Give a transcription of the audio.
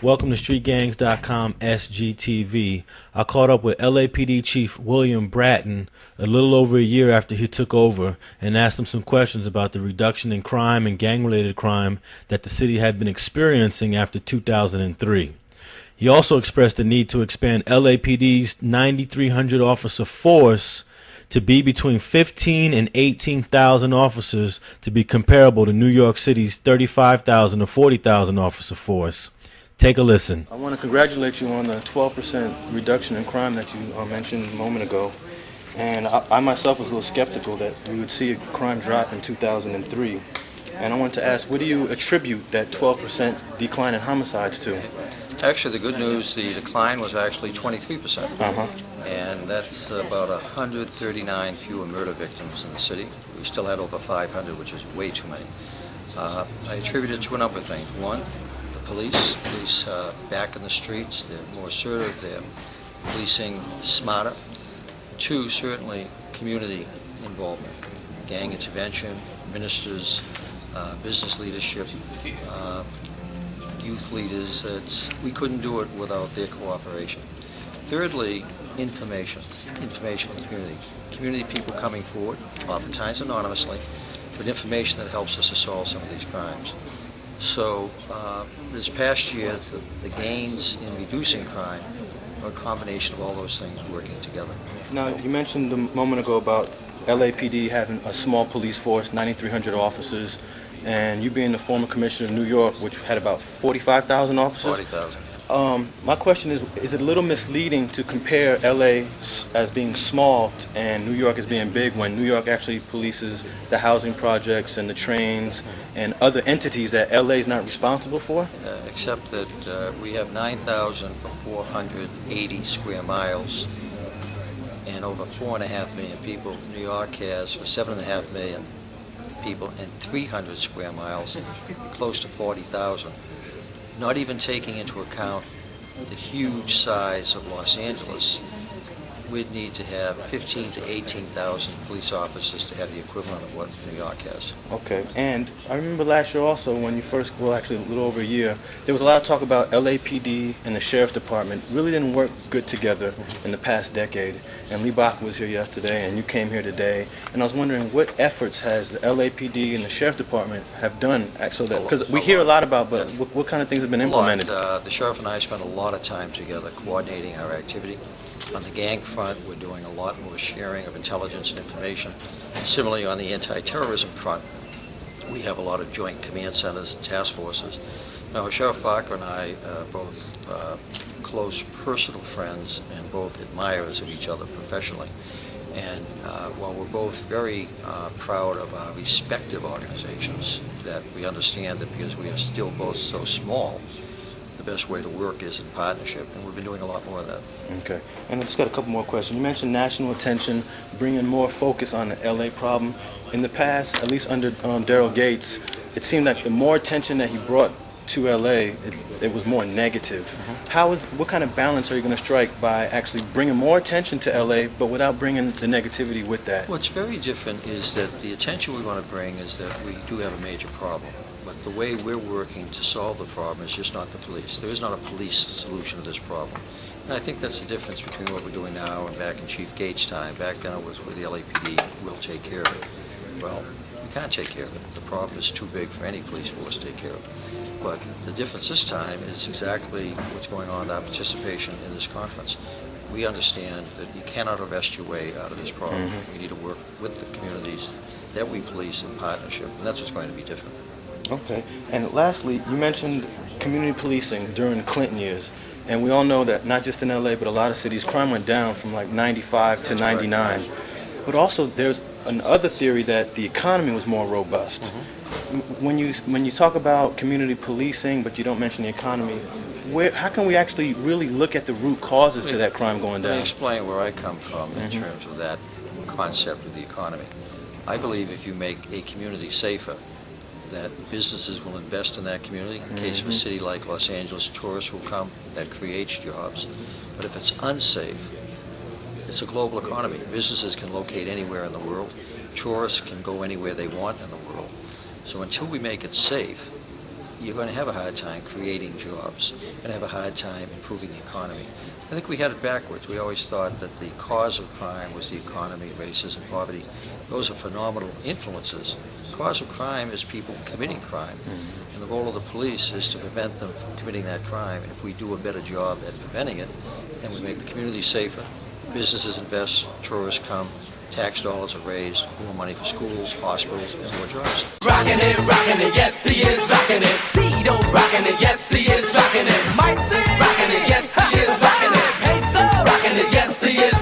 Welcome to StreetGangs.com SGTV. I caught up with LAPD Chief William Bratton a little over a year after he took over and asked him some questions about the reduction in crime and gang-related crime that the city had been experiencing after 2003. He also expressed the need to expand LAPD's 9,300 officer force to be between 15 and 18,000 officers to be comparable to New York City's 35,000 or 40,000 officer force. Take a listen. I want to congratulate you on the 12% reduction in crime that you mentioned a moment ago. And I myself was a little skeptical that we would see a crime drop in 2003. And I wanted to ask, what do you attribute that 12% decline in homicides to? Actually, the good news, the decline was actually 23%. And that's about 139 fewer murder victims in the city. We still had over 500, which is way too many. I attribute it to a number of things. One, the police back in the streets, they're more assertive, they're policing smarter. Two, certainly community involvement, gang intervention, ministers, business leadership, youth leaders. We couldn't do it without their cooperation. Thirdly, information in the community. Community people coming forward, oftentimes anonymously, with information that helps us to solve some of these crimes. So this past year, the gains in reducing crime are a combination of all those things working together. Now, you mentioned a moment ago about LAPD having a small police force, 9,300 officers, and you being the former commissioner of New York, which had about 45,000 officers. 40,000. My question is it a little misleading to compare LA as being small and New York as being big when New York actually polices the housing projects and the trains and other entities that LA is not responsible for? Except that we have 9,480 square miles and over 4.5 million people. New York has for 7.5 million people and 300 square miles, close to 40,000. Not even taking into account the huge size of Los Angeles, we'd need to have 15 to 18,000 police officers to have the equivalent of what New York has. Okay, and I remember last year also when you first, well actually a little over a year, there was a lot of talk about LAPD and the Sheriff's Department really didn't work good together in the past decade. And Lee Bach was here yesterday and you came here today, and I was wondering what efforts has the LAPD and the Sheriff's Department have done so that, because we hear a lot about, but what kind of things have been implemented? The Sheriff and I spent a lot of time together coordinating our activity. On the gang front, we're doing a lot more sharing of intelligence and information. Similarly, on the anti-terrorism front, we have a lot of joint command centers and task forces. Now, Sheriff Barker and I are both close personal friends and both admirers of each other professionally. And while we're both very proud of our respective organizations, that we understand that because we are still both so small, the best way to work is in partnership, and we've been doing a lot more of that. Okay, and I just got a couple more questions. You mentioned national attention, bringing more focus on the LA problem. In the past, at least under Daryl Gates, it seemed like the more attention that he brought to LA, it was more negative. What kind of balance are you going to strike by actually bringing more attention to LA, but without bringing the negativity with that? What's very different is that the attention we want to bring is that we do have a major problem. But the way we're working to solve the problem is just not the police. There is not a police solution to this problem. And I think that's the difference between what we're doing now and back in Chief Gates' time. Back then it was with the LAPD, we'll take care of it. Well, we can't take care of it. The problem is too big for any police force to take care of. But the difference this time is exactly what's going on in our participation in this conference. We understand that you cannot arrest your way out of this problem. We need to work with the communities that we police in partnership, and that's what's going to be different. Okay, and lastly, you mentioned community policing during the Clinton years, and we all know that not just in LA, but a lot of cities, crime went down from like 95 to 99. Right. But also there's another theory that the economy was more robust. When you talk about community policing, but you don't mention the economy, how can we actually really look at the root causes to that crime going down? Let me explain where I come from in terms of that concept of the economy. I believe if you make a community safer, that businesses will invest in that community. In case of a city like Los Angeles, tourists will come, that creates jobs. But if it's unsafe, it's a global economy. Businesses can locate anywhere in the world. Tourists can go anywhere they want in the world. So until we make it safe, you're going to have a hard time creating jobs. You're going to have a hard time improving the economy. I think we had it backwards. We always thought that the cause of crime was the economy, racism, poverty. Those are phenomenal influences. The cause of crime is people committing crime. And the role of the police is to prevent them from committing that crime. And if we do a better job at preventing it, then we make the community safer, businesses invest, tourists come, tax dollars are raised, more money for schools, hospitals, and more jobs. Rockin' it, yes, he is rockin' it. Tito's rockin' it, yes, he is rockin' it. Mike said rockin' it, yes, he is rockin' it. Hey, sir, rockin' it, yes, he is